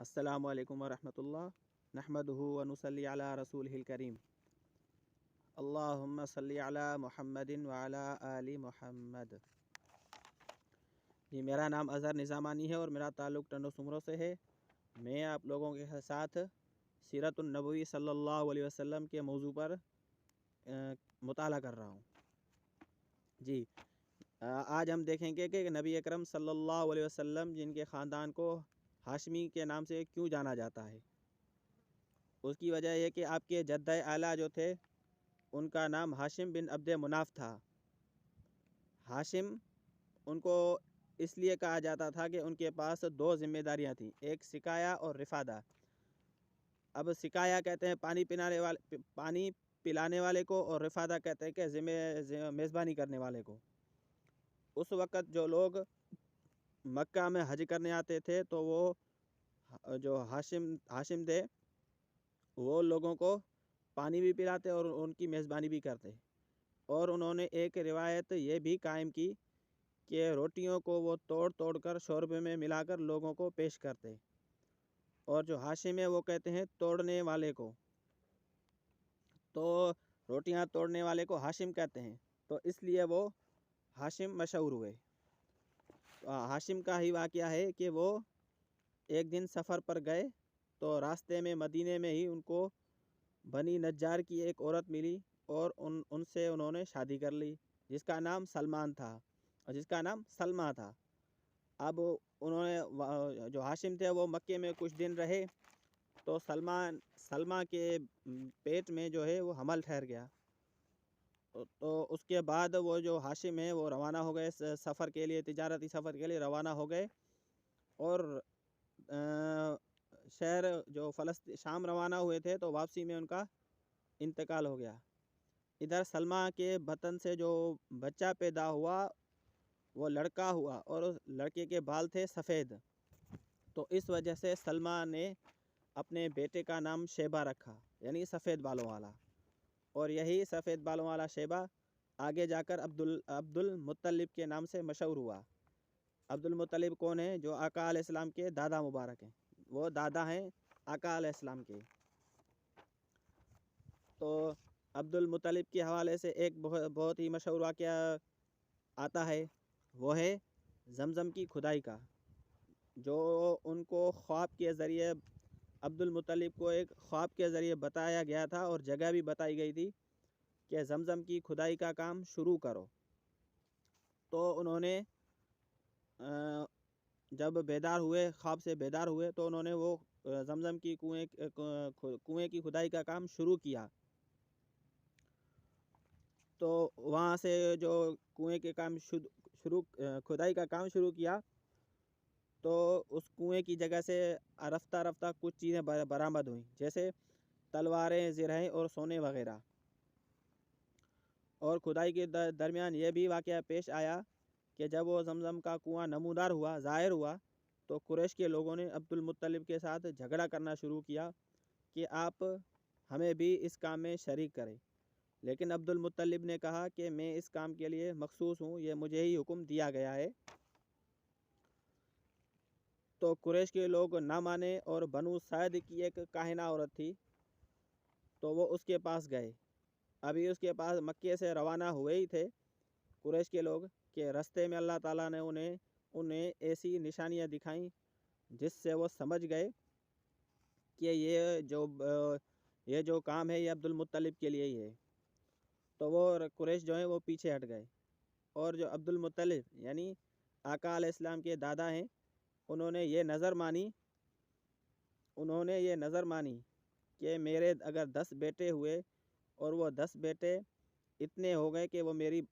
السلام علیکم ورحمۃ اللہ نحمدہ ونصلی علی رسولہ الکریم اللہم صلی علی محمد وعلی آل محمد۔ جی، میرا نام اظہر نظامانی ہے اور میرا تعلق ٹنڈو سمرو سے ہے۔ میں آپ لوگوں کے ساتھ سیرت النبوی صلی اللہ علیہ وسلم کے موضوع پر مطالعہ کر رہا ہوں۔ جی، آج ہم دیکھیں گے کہ نبی اکرم صلی اللہ علیہ وسلم جن کے خاندان کو ہاشمی کے نام سے کیوں جانا جاتا ہے۔ اس کی وجہ یہ کہ آپ کے جدہ اعلیٰ جو تھے ان کا نام ہاشم بن عبد مناف تھا۔ ہاشم ان کو اس لیے کہا جاتا تھا کہ ان کے پاس دو ذمہ داریاں تھیں، ایک سقایا اور رفادہ۔ اب سقایا کہتے ہیں پانی پلانے والے کو، اور رفادہ کہتے ہیں کہ میزبانی کرنے والے کو۔ اس وقت جو لوگ مکہ میں حج کرنے آتے تھے تو وہ جو ہاشم تھے وہ لوگوں کو پانی بھی پلاتے اور ان کی میزبانی بھی کرتے۔ اور انہوں نے ایک روایت یہ بھی قائم کی کہ روٹیوں کو وہ توڑ توڑ کر شوربے میں ملا کر لوگوں کو پیش کرتے، اور جو ہاشم ہے وہ کہتے ہیں توڑنے والے کو، تو روٹیاں توڑنے والے کو ہاشم کہتے ہیں، تو اس لیے وہ ہاشم مشہور ہوئے۔ ہاشم کا ہی واقعہ ہے کہ وہ ایک دن سفر پر گئے تو راستے میں مدینے میں ہی ان کو بنی نجار کی ایک عورت ملی اور ان سے انہوں نے شادی کر لی، جس کا نام سلمان تھا اور جس کا نام سلمہ تھا۔ اب انہوں نے جو ہاشم تھے وہ مکے میں کچھ دن رہے تو سلمہ کے پیٹ میں جو ہے وہ حمل ٹھہر گیا، تو اس کے بعد وہ جو ہاشم ہیں وہ روانہ ہو گئے سفر کے لیے، تجارتی سفر کے لیے روانہ ہو گئے، اور شہر جو شام روانہ ہوئے تھے تو واپسی میں ان کا انتقال ہو گیا۔ ادھر سلمہ کے بطن سے جو بچہ پیدا ہوا وہ لڑکا ہوا، اور اس لڑکے کے بال تھے سفید، تو اس وجہ سے سلمہ نے اپنے بیٹے کا نام شیبہ رکھا، یعنی سفید بالوں والا، اور یہی سفید بالوں والا شیبہ آگے جا کر عبد المطلب کے نام سے مشہور ہوا۔ عبد المطلب کون ہیں؟ جو آقا علیہ السلام کے دادا مبارک ہیں، وہ دادا ہیں آقا علیہ السلام کے۔ تو عبد المطلب کے حوالے سے ایک بہت ہی مشہور واقعہ آتا ہے، وہ ہے زمزم کی کھدائی کا، جو ان کو خواب کے ذریعے عبد المطلب کو ایک خواب کے ذریعے بتایا گیا تھا، اور جگہ بھی بتائی گئی تھی کہ زمزم کی کھدائی کا کام شروع کرو۔ تو انہوں نے جب بیدار ہوئے، خواب سے بیدار ہوئے، تو انہوں نے وہ زمزم کی کنویں کی کھدائی کا کام شروع کیا۔ تو وہاں سے جو کنویں کے کام کھدائی کا کام شروع کیا، تو اس کنویں کی جگہ سے رفتہ رفتہ کچھ چیزیں برآمد ہوئیں، جیسے تلواریں، زرہیں اور سونے وغیرہ۔ اور کھدائی کے درمیان یہ بھی واقعہ پیش آیا کہ جب وہ زمزم کا کنواں نمودار ہوا، ظاہر ہوا، تو قریش کے لوگوں نے عبد المطلب کے ساتھ جھگڑا کرنا شروع کیا کہ آپ ہمیں بھی اس کام میں شریک کریں، لیکن عبد المطلب نے کہا کہ میں اس کام کے لیے مخصوص ہوں، یہ مجھے ہی حکم دیا گیا ہے۔ تو قریش کے لوگ نہ مانے، اور بنو سعد کی ایک کاہنہ عورت تھی، تو وہ اس کے پاس گئے۔ ابھی اس کے پاس مکے سے روانہ ہوئے ہی تھے قریش کے لوگ کہ رستے میں اللہ تعالیٰ نے انہیں ایسی نشانیاں دکھائیں جس سے وہ سمجھ گئے کہ یہ جو کام ہے یہ عبد المطلب کے لیے ہی ہے۔ تو وہ قریش جو ہیں وہ پیچھے ہٹ گئے، اور جو عبد المطلب یعنی آقا علیہ السلام کے دادا ہیں، انہوں نے یہ نظر مانی کہ میرے اگر 10 بیٹے ہوئے اور وہ 10 بیٹے اتنے ہو گئے کہ وہ میری